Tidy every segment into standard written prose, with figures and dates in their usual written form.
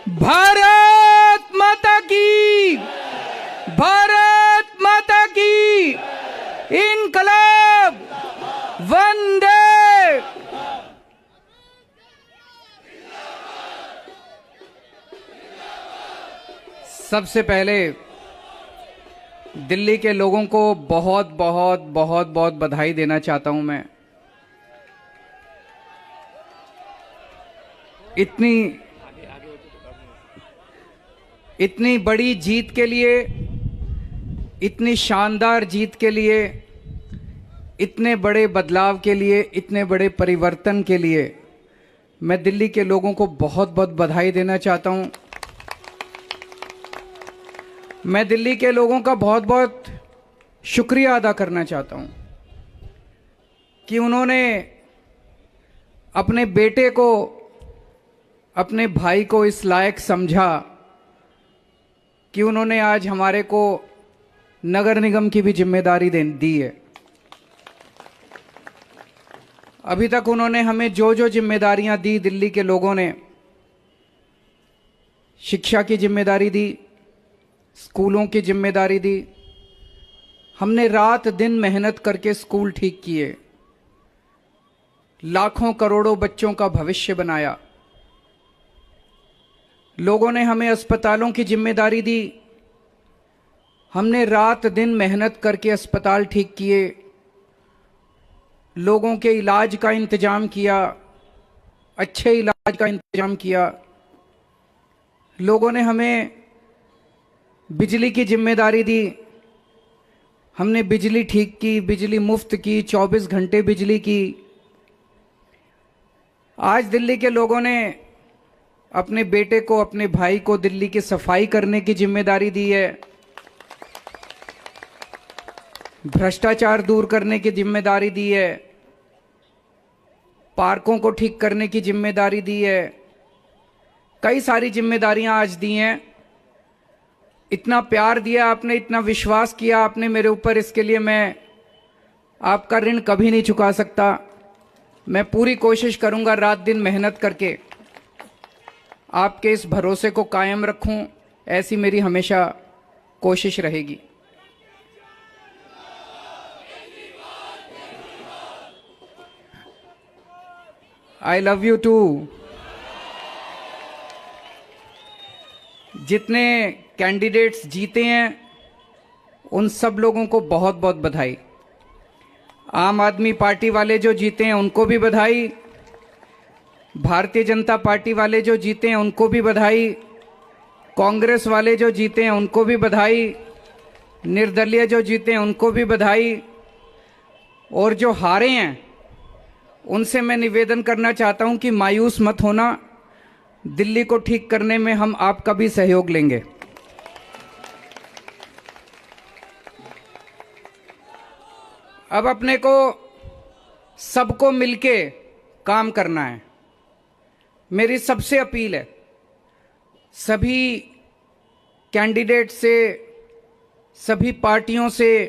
भारत माता की, भारत माता की, इनकलाब, वंदे। सबसे पहले दिल्ली के लोगों को बहुत बहुत बहुत बहुत बधाई देना चाहता हूं मैं। इतनी बड़ी जीत के लिए, इतनी शानदार जीत के लिए, इतने बड़े बदलाव के लिए, इतने बड़े परिवर्तन के लिए मैं दिल्ली के लोगों को बहुत बहुत बधाई देना चाहता हूं। मैं दिल्ली के लोगों का बहुत बहुत शुक्रिया अदा करना चाहता हूं कि उन्होंने अपने बेटे को, अपने भाई को इस लायक समझा कि उन्होंने आज हमारे को नगर निगम की भी जिम्मेदारी दी है। अभी तक उन्होंने हमें जो जो जिम्मेदारियां दी, दिल्ली के लोगों ने शिक्षा की जिम्मेदारी दी, स्कूलों की जिम्मेदारी दी। हमने रात दिन मेहनत करके स्कूल ठीक किए, लाखों करोड़ों बच्चों का भविष्य बनाया। लोगों ने हमें अस्पतालों की जिम्मेदारी दी, हमने रात दिन मेहनत करके अस्पताल ठीक किए, लोगों के इलाज का इंतजाम किया, अच्छे इलाज का इंतजाम किया। लोगों ने हमें बिजली की जिम्मेदारी दी, हमने बिजली ठीक की, बिजली मुफ्त की, 24 घंटे बिजली की। आज दिल्ली के लोगों ने अपने बेटे को, अपने भाई को दिल्ली की सफाई करने की जिम्मेदारी दी है, भ्रष्टाचार दूर करने की जिम्मेदारी दी है, पार्कों को ठीक करने की जिम्मेदारी दी है। कई सारी जिम्मेदारियां आज दी हैं। इतना प्यार दिया आपने, इतना विश्वास किया आपने मेरे ऊपर, इसके लिए मैं आपका ऋण कभी नहीं चुका सकता। मैं पूरी कोशिश करूंगा रात दिन मेहनत करके आपके इस भरोसे को कायम रखूं, ऐसी मेरी हमेशा कोशिश रहेगी। I love you too. जितने कैंडिडेट्स जीते हैं उन सब लोगों को बहुत बहुत बधाई। आम आदमी पार्टी वाले जो जीते हैं उनको भी बधाई, भारतीय जनता पार्टी वाले जो जीते हैं उनको भी बधाई, कांग्रेस वाले जो जीते हैं उनको भी बधाई, निर्दलीय जो जीते हैं उनको भी बधाई, और जो हारे हैं उनसे मैं निवेदन करना चाहता हूं कि मायूस मत होना, दिल्ली को ठीक करने में हम आपका भी सहयोग लेंगे। अब अपने को सबको मिलके काम करना है। मेरी सबसे अपील है सभी कैंडिडेट से, सभी पार्टियों से,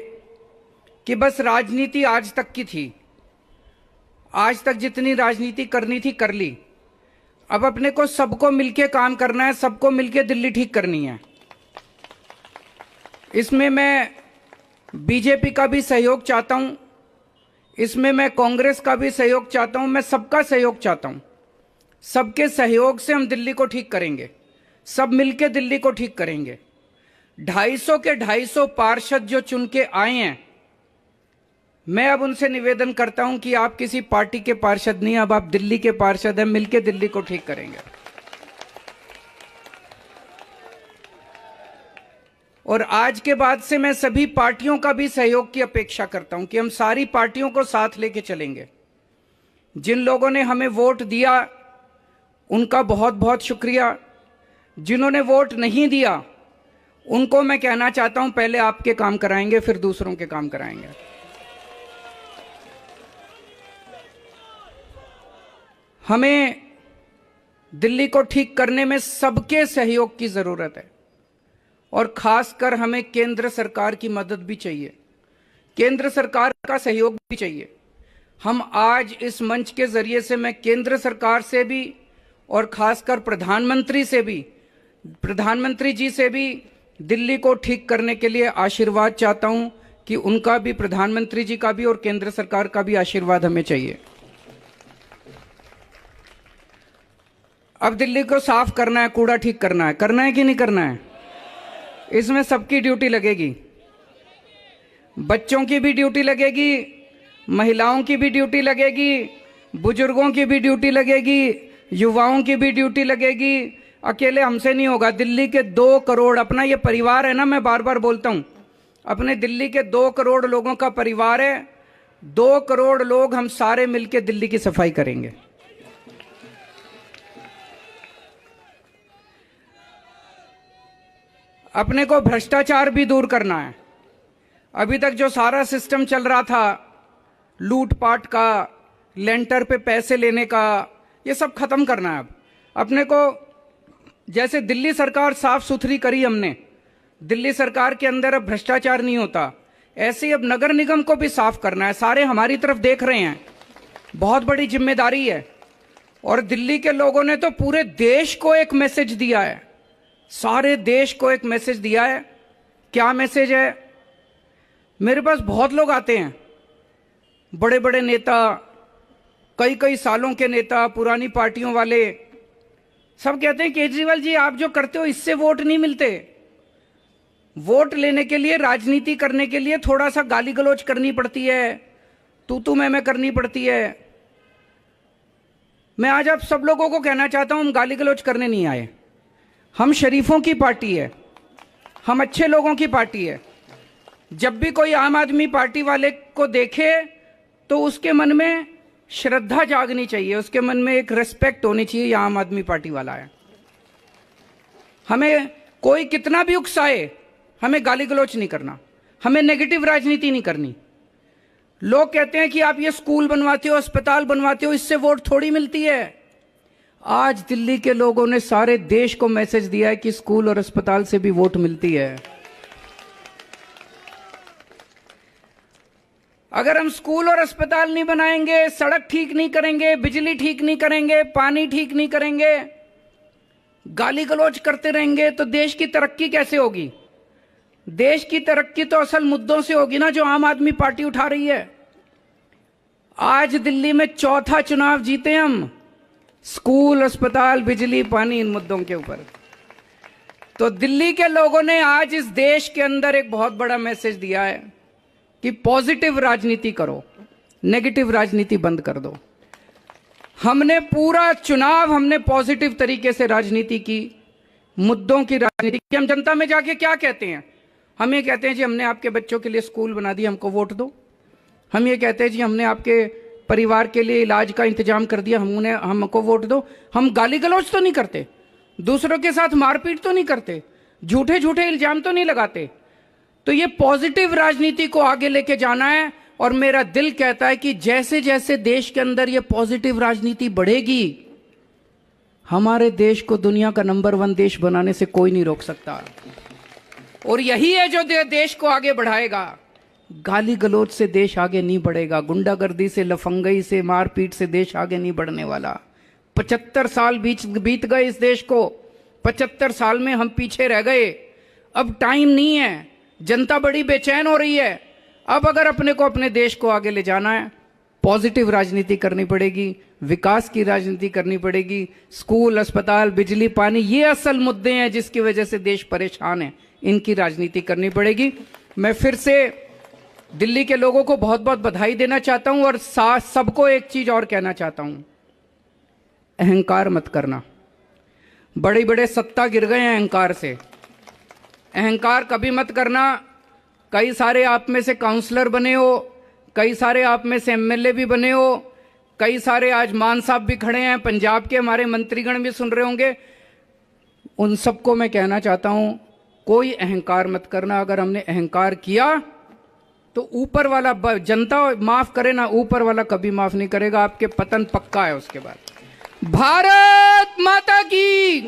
कि बस राजनीति आज तक की थी, आज तक जितनी राजनीति करनी थी कर ली। अब अपने को सबको मिलके काम करना है, सबको मिलके दिल्ली ठीक करनी है। इसमें मैं बीजेपी का भी सहयोग चाहता हूं, इसमें मैं कांग्रेस का भी सहयोग चाहता हूं, मैं सबका सहयोग चाहता हूं। सबके सहयोग से हम दिल्ली को ठीक करेंगे, सब मिलके दिल्ली को ठीक करेंगे। 250 के 250 पार्षद जो चुन के आए हैं, मैं अब उनसे निवेदन करता हूं कि आप किसी पार्टी के पार्षद नहीं, अब आप दिल्ली के पार्षद हैं, मिलके दिल्ली को ठीक करेंगे। और आज के बाद से मैं सभी पार्टियों का भी सहयोग की अपेक्षा करता हूं कि हम सारी पार्टियों को साथ लेके चलेंगे। जिन लोगों ने हमें वोट दिया उनका बहुत बहुत शुक्रिया, जिन्होंने वोट नहीं दिया उनको मैं कहना चाहता हूं पहले आपके काम कराएंगे, फिर दूसरों के काम कराएंगे। हमें दिल्ली को ठीक करने में सबके सहयोग की जरूरत है, और खासकर हमें केंद्र सरकार की मदद भी चाहिए, केंद्र सरकार का सहयोग भी चाहिए। हम आज इस मंच के जरिए से मैं केंद्र सरकार से भी और खासकर प्रधानमंत्री से भी प्रधानमंत्री जी से भी दिल्ली को ठीक करने के लिए आशीर्वाद चाहता हूं कि उनका भी, प्रधानमंत्री जी का भी और केंद्र सरकार का भी आशीर्वाद हमें चाहिए। अब दिल्ली को साफ करना है, कूड़ा ठीक करना है कि नहीं करना है? इसमें सबकी ड्यूटी लगेगी। बच्चों की भी ड्यूटी लगेगी, महिलाओं की भी ड्यूटी लगेगी, बुजुर्गों की भी ड्यूटी लगेगी, युवाओं की भी ड्यूटी लगेगी। अकेले हमसे नहीं होगा। दिल्ली के 2 करोड़, अपना ये परिवार है ना, मैं बार बार बोलता हूं, अपने दिल्ली के 2 करोड़ लोगों का परिवार है। 2 करोड़ लोग हम सारे मिलकर दिल्ली की सफाई करेंगे। अपने को भ्रष्टाचार भी दूर करना है। अभी तक जो सारा सिस्टम चल रहा था, लूटपाट का, लेंटर पे पैसे लेने का, ये सब खत्म करना है। अब अपने को, जैसे दिल्ली सरकार साफ सुथरी करी हमने, दिल्ली सरकार के अंदर अब भ्रष्टाचार नहीं होता, ऐसे ही अब नगर निगम को भी साफ करना है। सारे हमारी तरफ देख रहे हैं, बहुत बड़ी जिम्मेदारी है। और दिल्ली के लोगों ने तो पूरे देश को एक मैसेज दिया है, सारे देश को एक मैसेज दिया है। क्या मैसेज है? मेरे पास बहुत लोग आते हैं, बड़े बड़े नेता, कई कई सालों के नेता, पुरानी पार्टियों वाले, सब कहते हैं केजरीवाल जी आप जो करते हो इससे वोट नहीं मिलते। वोट लेने के लिए, राजनीति करने के लिए थोड़ा सा गाली गलौज करनी पड़ती है, तू मैं करनी पड़ती है। मैं आज आप सब लोगों को कहना चाहता हूं, हम गाली गलौज करने नहीं आए। हम शरीफों की पार्टी है, हम अच्छे लोगों की पार्टी है। जब भी कोई आम आदमी पार्टी वाले को देखे तो उसके मन में श्रद्धा जागनी चाहिए, उसके मन में एक रिस्पेक्ट होनी चाहिए, ये आम आदमी पार्टी वाला है। हमें कोई कितना भी उकसाए, हमें गाली गलौच नहीं करना, हमें नेगेटिव राजनीति नहीं करनी। लोग कहते हैं कि आप ये स्कूल बनवाते हो, अस्पताल बनवाते हो, इससे वोट थोड़ी मिलती है। आज दिल्ली के लोगों ने सारे देश को मैसेज दिया है कि स्कूल और अस्पताल से भी वोट मिलती है। अगर हम स्कूल और अस्पताल नहीं बनाएंगे, सड़क ठीक नहीं करेंगे, बिजली ठीक नहीं करेंगे, पानी ठीक नहीं करेंगे, गाली गलौज करते रहेंगे, तो देश की तरक्की कैसे होगी? देश की तरक्की तो असल मुद्दों से होगी ना, जो आम आदमी पार्टी उठा रही है। आज दिल्ली में 4था चुनाव जीते हम, स्कूल, अस्पताल, बिजली, पानी, इन मुद्दों के ऊपर। तो दिल्ली के लोगों ने आज इस देश के अंदर एक बहुत बड़ा मैसेज दिया है कि पॉजिटिव राजनीति करो, नेगेटिव राजनीति बंद कर दो। हमने पूरा चुनाव हमने पॉजिटिव तरीके से राजनीति की, मुद्दों की राजनीति की। हम जनता में जाके क्या कहते हैं? हम ये कहते हैं जी हमने आपके बच्चों के लिए स्कूल बना दिया, हमको वोट दो। हम ये कहते हैं जी हमने आपके परिवार के लिए इलाज का इंतजाम कर दिया, हमको वोट दो। हम गाली गलौज तो नहीं करते, दूसरों के साथ मारपीट तो नहीं करते, झूठे झूठे इल्जाम तो नहीं लगाते। तो ये पॉजिटिव राजनीति को आगे लेके जाना है। और मेरा दिल कहता है कि जैसे जैसे देश के अंदर ये पॉजिटिव राजनीति बढ़ेगी, हमारे देश को दुनिया का नंबर 1 देश बनाने से कोई नहीं रोक सकता। और यही है जो देश को आगे बढ़ाएगा। गाली गलौज से देश आगे नहीं बढ़ेगा, गुंडागर्दी से, लफंगई से, मारपीट से देश आगे नहीं बढ़ने वाला। 75 साल बीत गए इस देश को, 75 साल में हम पीछे रह गए। अब टाइम नहीं है, जनता बड़ी बेचैन हो रही है। अब अगर अपने को, अपने देश को आगे ले जाना है, पॉजिटिव राजनीति करनी पड़ेगी, विकास की राजनीति करनी पड़ेगी। स्कूल, अस्पताल, बिजली, पानी, ये असल मुद्दे हैं जिसकी वजह से देश परेशान है, इनकी राजनीति करनी पड़ेगी। मैं फिर से दिल्ली के लोगों को बहुत बहुत बधाई देना चाहता हूं और सबको एक चीज और कहना चाहता हूं, अहंकार मत करना। बड़े बड़े सत्ता गिर गए हैं अहंकार से, अहंकार कभी मत करना। कई सारे आप में से काउंसलर बने हो, कई सारे आप में से एमएलए भी बने हो, कई सारे आज मान साहब भी खड़े हैं, पंजाब के हमारे मंत्रीगण भी सुन रहे होंगे। उन सबको मैं कहना चाहता हूं, कोई अहंकार मत करना। अगर हमने अहंकार किया तो ऊपर वाला, जनता माफ करे ना, ऊपर वाला कभी माफ नहीं करेगा, आपके पतन पक्का है उसके बाद। भारत माता की